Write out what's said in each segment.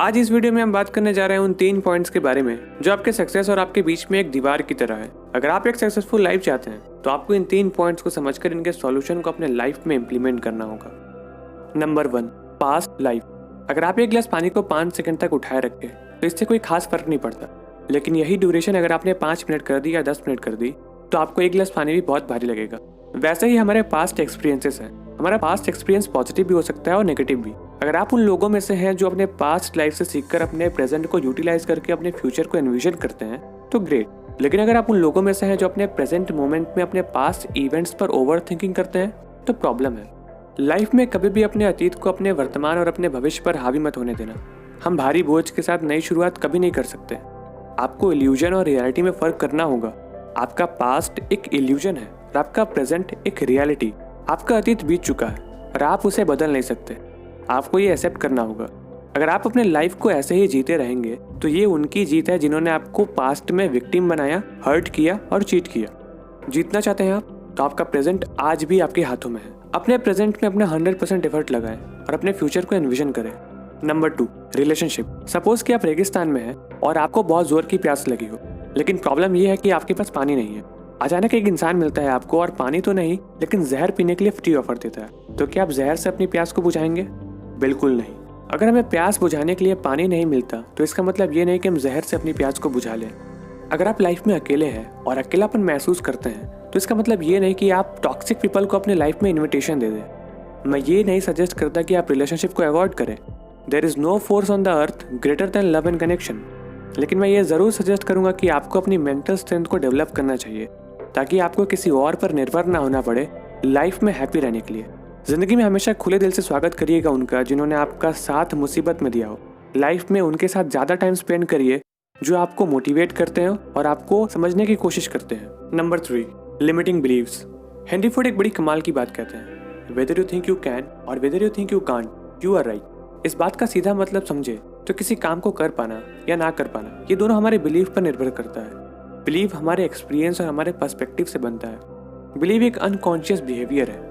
आज इस वीडियो में हम बात करने जा रहे हैं उन 3 पॉइंट्स के बारे में जो आपके सक्सेस और आपके बीच में एक दीवार की तरह है। अगर आप एक सक्सेसफुल लाइफ चाहते हैं तो आपको इन 3 पॉइंट्स को समझकर इनके सॉल्यूशन को अपने लाइफ में इंप्लीमेंट करना होगा। Number 1, past life. अगर आप एक गिलास पानी को 5 सेकंड तक उठाए रखें तो इससे कोई खास फर्क नहीं पड़ता, लेकिन यही ड्यूरेशन अगर आपने 5 मिनट कर दी या 10 मिनट कर दी तो आपको एक गिलास पानी भी बहुत भारी लगेगा। वैसे ही हमारे पास्ट एक्सपीरियंसेस हैं। हमारा पास्ट एक्सपीरियंस पॉजिटिव भी हो सकता है और नेगेटिव भी। अगर आप उन लोगों में से हैं जो अपने पास्ट लाइफ से सीखकर अपने प्रेजेंट को यूटिलाइज करके अपने फ्यूचर को एनविजन करते हैं तो ग्रेट, लेकिन अगर आप उन लोगों में से हैं जो अपने प्रेजेंट मोमेंट में अपने पास्ट इवेंट्स पर ओवर थिंकिंग करते हैं तो प्रॉब्लम है। लाइफ में कभी भी अपने अतीत को अपने वर्तमान और अपने भविष्य पर हावी मत होने देना। हम भारी बोझ के साथ नई शुरुआत कभी नहीं कर सकते। आपको इल्यूजन और रियलिटी में फर्क करना होगा। आपका पास्ट एक इल्यूजन है और आपका प्रेजेंट एक रियलिटी। आपका अतीत बीत चुका है और आप उसे बदल नहीं सकते। आपको ये एक्सेप्ट करना होगा। अगर आप अपने लाइफ को ऐसे ही जीते रहेंगे तो ये उनकी जीत है जिन्होंने आपको पास्ट में विक्टिम बनाया, हर्ट किया और चीट किया। जीतना चाहते हैं आप तो आपका प्रेजेंट आज भी आपके हाथों में है। अपने प्रेजेंट में अपना 100% एफर्ट लगाएं और अपने फ्यूचर को एनविजन करें। Number 2, relationship. सपोज कि आप रेगिस्तान में हैं और आपको बहुत जोर की प्यास लगी हो, लेकिन प्रॉब्लम यह है कि आपके पास पानी नहीं है। अचानक एक इंसान मिलता है आपको और पानी तो नहीं लेकिन जहर पीने के लिए फ्री ऑफर देता है, तो क्या आप जहर से अपनी प्यास को बुझाएंगे? बिल्कुल नहीं। अगर हमें प्यास बुझाने के लिए पानी नहीं मिलता तो इसका मतलब ये नहीं कि हम जहर से अपनी प्यास को बुझा लें। अगर आप लाइफ में अकेले हैं और अकेलापन महसूस करते हैं तो इसका मतलब ये नहीं कि आप टॉक्सिक पीपल को अपने लाइफ में इन्विटेशन दे दें। मैं ये नहीं सजेस्ट करता कि आप रिलेशनशिप को अवॉइड करें। There is no force on the earth greater than love and connection. लेकिन मैं ये ज़रूर सजेस्ट करूंगा कि आपको अपनी मेंटल स्ट्रेंथ को डेवलप करना चाहिए ताकि आपको किसी और पर निर्भर ना होना पड़े लाइफ में हैप्पी रहने के लिए। जिंदगी में हमेशा खुले दिल से स्वागत करिएगा उनका जिन्होंने आपका साथ मुसीबत में दिया हो। लाइफ में उनके साथ ज़्यादा टाइम स्पेंड करिए जो आपको मोटिवेट करते हैं और आपको समझने की कोशिश करते हैं। Number 3, limiting beliefs. Henry Ford एक बड़ी कमाल की बात कहते हैं, whether you think you can और whether you think you can't, you are right. इस बात का सीधा मतलब समझे तो किसी काम को कर पाना या ना कर पाना ये दोनों हमारे बिलीफ पर निर्भर करता है। बिलीव हमारे एक्सपीरियंस और हमारे पर्सपेक्टिव से बनता है। बिलीव एक अनकॉन्शियस बिहेवियर है।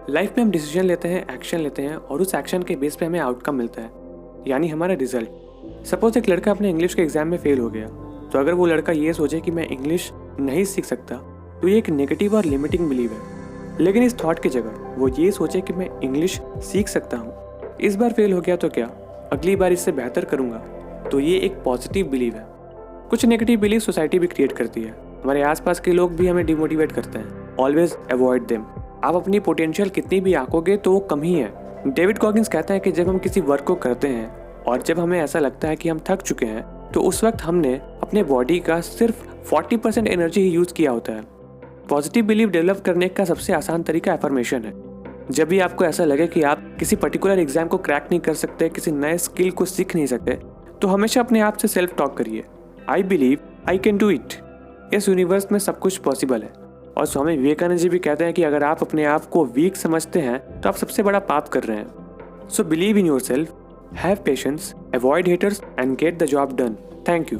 लाइफ में हम डिसीजन लेते हैं, एक्शन लेते हैं और उस एक्शन के बेस पे हमें आउटकम मिलता है, यानी हमारा रिजल्ट। सपोज एक लड़का अपने इंग्लिश के एग्जाम में फेल हो गया, तो अगर वो लड़का ये सोचे कि मैं इंग्लिश नहीं सीख सकता तो ये एक नेगेटिव और लिमिटिंग बिलीव है। लेकिन इस थॉट की जगह वो ये सोचे कि मैं इंग्लिश सीख सकता हूँ, इस बार फेल हो गया तो क्या, अगली बार इससे बेहतर करूँगा, तो ये एक पॉजिटिव बिलीव है। कुछ नेगेटिव बिलीव सोसाइटी भी क्रिएट करती है। हमारे आसपास के लोग भी हमें डिमोटिवेट करते हैं। Always avoid them. आप अपनी पोटेंशियल कितनी भी आंकोगे तो वो कम ही है। डेविड गॉगिंस कहता है कि जब हम किसी वर्क को करते हैं और जब हमें ऐसा लगता है कि हम थक चुके हैं तो उस वक्त हमने अपने बॉडी का सिर्फ 40% एनर्जी ही यूज किया होता है। पॉजिटिव बिलीव डेवलप करने का सबसे आसान तरीका एफर्मेशन है। जब भी आपको ऐसा लगे कि आप किसी पर्टिकुलर एग्जाम को क्रैक नहीं कर सकते, किसी नए स्किल को सीख नहीं सकते, तो हमेशा अपने आप से सेल्फ टॉक करिए, I believe I can do it. इस यूनिवर्स में सब कुछ पॉसिबल है। और स्वामी विवेकानंद जी भी कहते हैं कि अगर आप अपने आप को वीक समझते हैं तो आप सबसे बड़ा पाप कर रहे हैं। So believe in your self, have patience, avoid haters and get the job done. Thank you.